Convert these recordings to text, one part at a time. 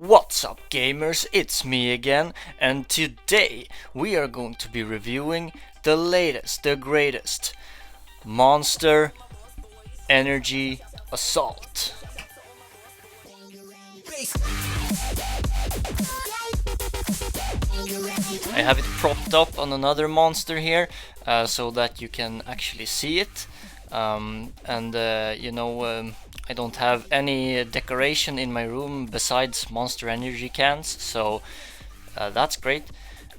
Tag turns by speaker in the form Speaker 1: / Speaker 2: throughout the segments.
Speaker 1: What's up gamers, it's me again, and today we are going to be reviewing the latest, the greatest Monster Energy Assault. I have it propped up on another monster here so that you can actually see it. I don't have any decoration in my room besides Monster Energy cans, so that's great.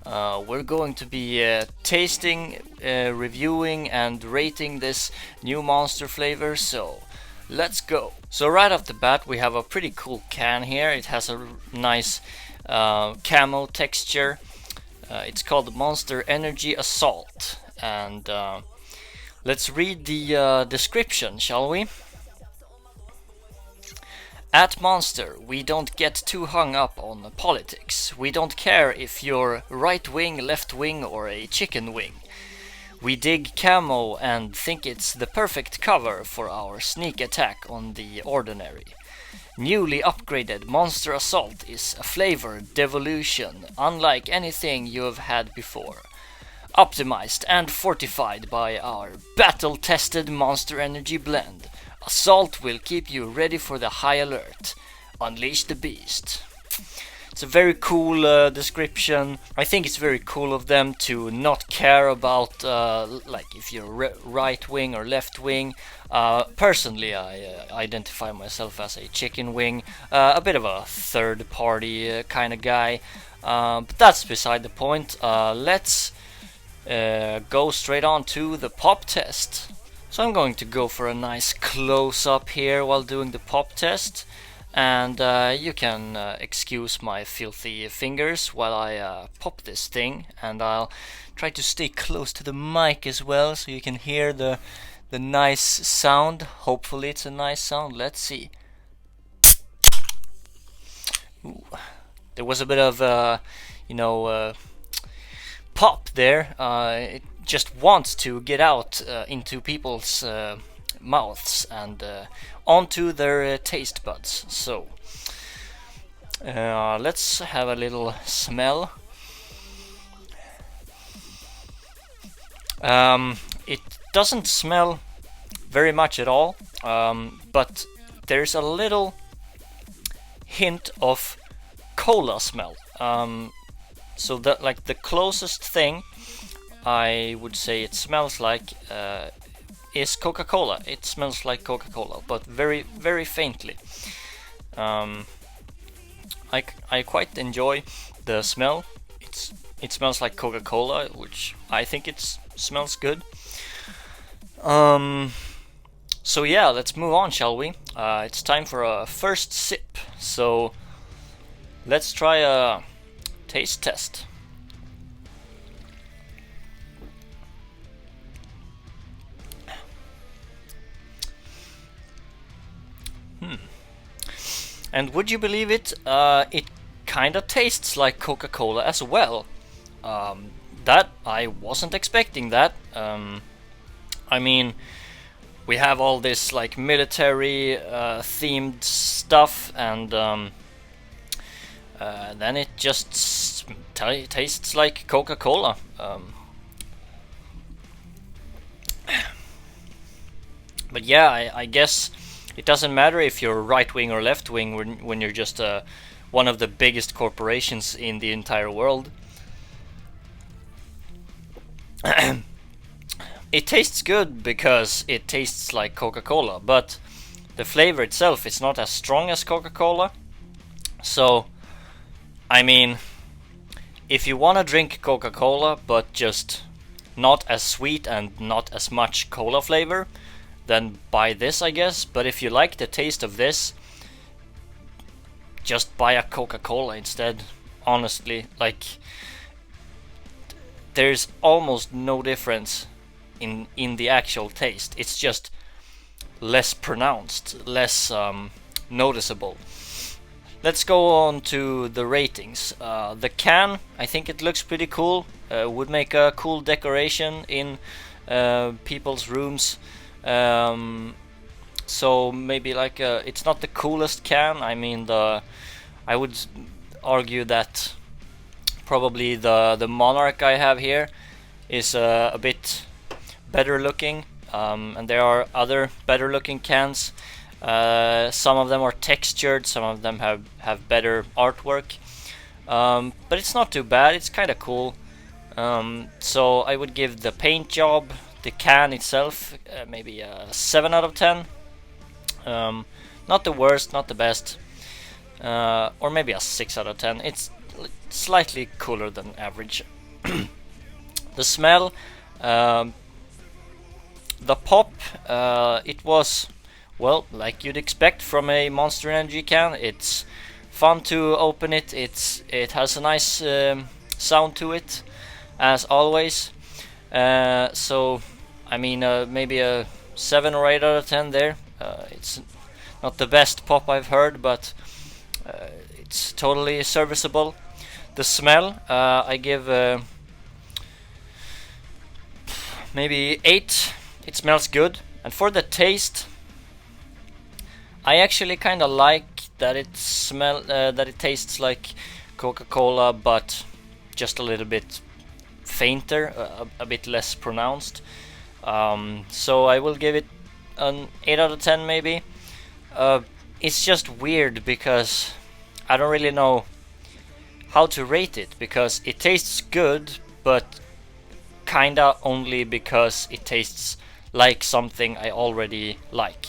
Speaker 1: We're going to be tasting, reviewing and rating this new monster flavor, so let's go. So right off the bat we have a pretty cool can here. It has a nice camo texture. It's called Monster Energy Assault, and let's read the description, shall we? At Monster, we don't get too hung up on politics. We don't care if you're right wing, left wing or a chicken wing. We dig camo and think it's the perfect cover for our sneak attack on the ordinary. Newly upgraded Monster Assault is a flavor devolution unlike anything you have had before. Optimized and fortified by our battle-tested Monster Energy blend, Assault will keep you ready for the high alert. Unleash the beast. It's a very cool description. I think it's very cool of them to not care about like if you're right wing or left wing. Personally, I identify myself as a chicken wing, a bit of a third party kind of guy. But that's beside the point. Let's go straight on to the pop test. So I'm going to go for a nice close-up here while doing the pop test, and you can excuse my filthy fingers while I pop this thing, and I'll try to stay close to the mic as well so you can hear the nice sound. Hopefully it's a nice sound. Let's see. Ooh. There was a bit of pop there. It just wants to get out into people's mouths and onto their taste buds. So let's have a little smell. It doesn't smell very much at all, but there's a little hint of cola smell. So that, like, the closest thing I would say it smells like is Coca-Cola. It smells like Coca-Cola, but very, very faintly. I quite enjoy the smell. It smells like Coca-Cola, which I think it smells good. So yeah, let's move on, shall we? It's time for a first sip. So let's try a taste test. And would you believe it? It kinda tastes like Coca-Cola as well. That I wasn't expecting that. I mean, we have all this like military themed stuff, and then it just tastes like Coca-Cola. But yeah, I guess it doesn't matter if you're right wing or left wing when you're just one of the biggest corporations in the entire world. It tastes good because it tastes like Coca-Cola, but the flavor itself is not as strong as Coca-Cola. So, I mean, if you want to drink Coca-Cola but just not as sweet and not as much cola flavor, then buy this, I guess. But if you like the taste of this, just buy a Coca-Cola instead. Honestly, like, there's almost no difference in the actual taste. It's just less pronounced, less noticeable. Let's go on to the ratings. The can, I think it looks pretty cool. Would make a cool decoration in people's rooms. So maybe like it's not the coolest can. I mean, the I would argue that probably the Monarch I have here is a bit better looking, and there are other better looking cans. Some of them are textured, some of them have better artwork, but it's not too bad. It's kind of cool. So I would give the paint job, the can itself, maybe a 7 out of 10. Not the worst, not the best, or maybe a 6 out of 10. It's slightly cooler than average. The smell, the pop, it was, well, like you'd expect from a Monster Energy can. It's fun to open it. It has a nice sound to it, as always. So I mean, maybe a 7 or 8 out of 10 there. It's not the best pop I've heard, but it's totally serviceable. The smell, I give maybe 8. It smells good. And for the taste, I actually kind of like that it tastes like Coca-Cola, but just a little bit fainter, a bit less pronounced. So I will give it an 8 out of 10 maybe. It's just weird because I don't really know how to rate it, because it tastes good, but kinda only because it tastes like something I already like.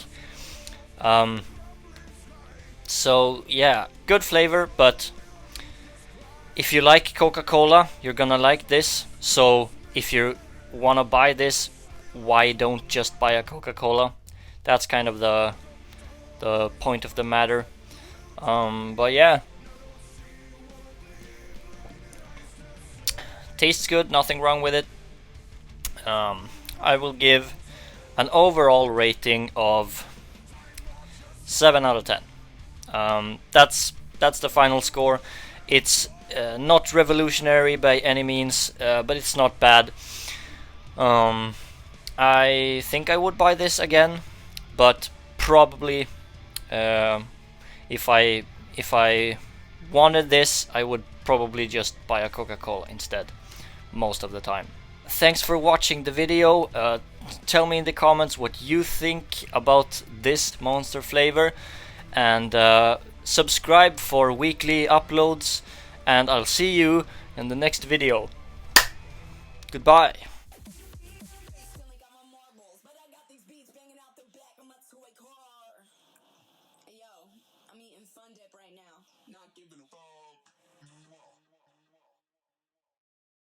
Speaker 1: So yeah, good flavor, but if you like Coca-Cola, you're gonna like this. So if you wanna buy this, why don't just buy a Coca-Cola? That's kind of the point of the matter. But yeah, tastes good, nothing wrong with it. I will give an overall rating of 7 out of 10. That's the final score. It's not revolutionary by any means, but it's not bad. I think I would buy this again, but probably if I wanted this, I would probably just buy a Coca-Cola instead most of the time. Thanks for watching the video. Tell me in the comments what you think about this Monster flavor, and subscribe for weekly uploads, and I'll see you in the next video. Goodbye.